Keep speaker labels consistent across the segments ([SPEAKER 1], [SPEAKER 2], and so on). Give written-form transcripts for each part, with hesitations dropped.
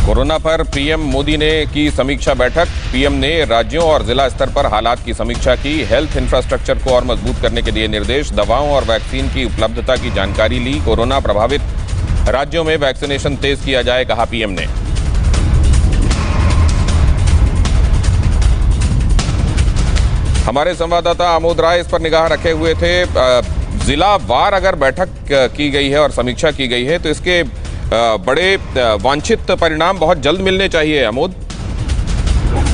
[SPEAKER 1] Corona पर PM Modi ने की समीक्षा बैठक। पीएम ने राज्यों और जिला स्तर पर हालात की समीक्षा की। हेल्थ इंफ्रास्ट्रक्चर को और मजबूत करने के दिए निर्देश। दवाओं और वैक्सीन की उपलब्धता की जानकारी ली। कोरोना प्रभावित राज्यों में वैक्सीनेशन तेज किया जाए, कहा पीएम ने। हमारे संवाददाता आमोद राय इस पर निगाह रखे हुए थे। जिला वार अगर बैठक की गई है और समीक्षा की गई है तो इसके बड़े वांछित परिणाम बहुत जल्द मिलने चाहिए। आमोद,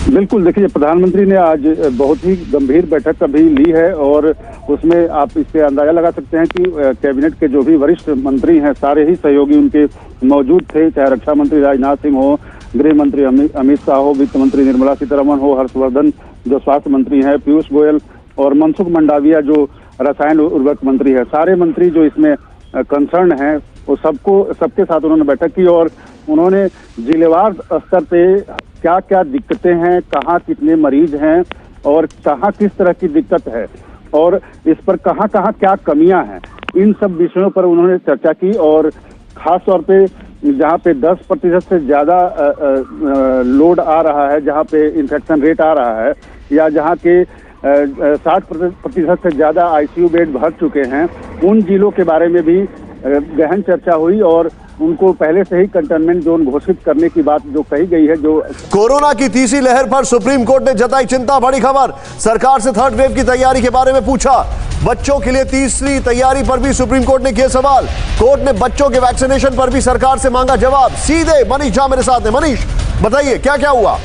[SPEAKER 2] बिल्कुल, देखिए, प्रधानमंत्री ने आज बहुत ही गंभीर बैठक अभी ली है और उसमें आप इससे अंदाजा लगा सकते हैं कि कैबिनेट के जो भी वरिष्ठ मंत्री हैं, सारे ही सहयोगी उनके मौजूद थे। चाहे रक्षा मंत्री राजनाथ सिंह हो, गृह मंत्री अमित शाह हो, वित्त मंत्री निर्मला सीतारमण हो, हर्षवर्धन जो स्वास्थ्य मंत्री हैं, पीयूष गोयल और मनसुख मंडाविया जो रसायन उर्वरक मंत्री है, सारे मंत्री जो इसमें कंसर्न हैं वो सबके साथ उन्होंने बैठक की और उन्होंने जिलेवार स्तर पे क्या क्या दिक्कतें हैं, कहाँ कितने मरीज हैं और कहाँ किस तरह की दिक्कत है और इस पर कहाँ कहाँ क्या कमियां हैं, इन सब विषयों पर उन्होंने चर्चा की। और खास तौर पे जहाँ पे 10% से ज्यादा लोड आ रहा है, जहाँ पे इन्फेक्शन रेट आ रहा है, या जहाँ के 60% से ज्यादा आईसीयू बेड भर चुके हैं, उन जिलों के बारे में भी गहन चर्चा हुई और उनको पहले से ही कंटेनमेंट जोन घोषित करने की बात जो कही गई है। जो
[SPEAKER 3] कोरोना की तीसरी लहर पर सुप्रीम कोर्ट ने जताई चिंता। बड़ी खबर, सरकार से थर्ड वेव की तैयारी के बारे में पूछा। बच्चों के लिए तीसरी तैयारी पर भी सुप्रीम कोर्ट ने किए सवाल। कोर्ट ने बच्चों के वैक्सीनेशन पर भी सरकार से मांगा जवाब। सीधे मनीष झा मेरे साथ हैं। मनीष, बताइए क्या क्या हुआ।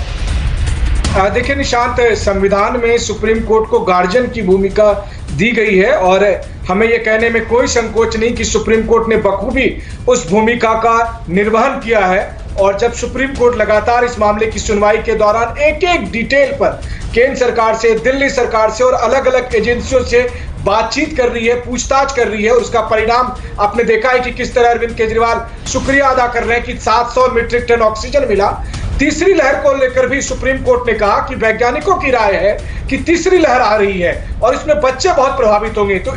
[SPEAKER 4] देखिए निशांत, संविधान में सुप्रीम कोर्ट को गार्जियन की भूमिका दी गई है और हमें यह कहने में कोई संकोच नहीं कि सुप्रीम कोर्ट ने बखूबी उस भूमिका का निर्वहन किया है। और जब सुप्रीम कोर्ट लगातार इस मामले की सुनवाई के दौरान एक एक डिटेल पर केंद्र सरकार से, दिल्ली सरकार से और अलग अलग एजेंसियों से बातचीत कर रही है, पूछताछ कर रही है, और उसका परिणाम आपने देखा है कि किस तरह अरविंद केजरीवाल शुक्रिया अदा कर रहे हैं कि 700 मीट्रिक टन ऑक्सीजन मिला। तीसरी लहर को लेकर भी सुप्रीम कोर्ट ने कहा कि वैज्ञानिकों की राय है कि तीसरी लहर आ रही है और इसमें बच्चे बहुत प्रभावित होंगे। तो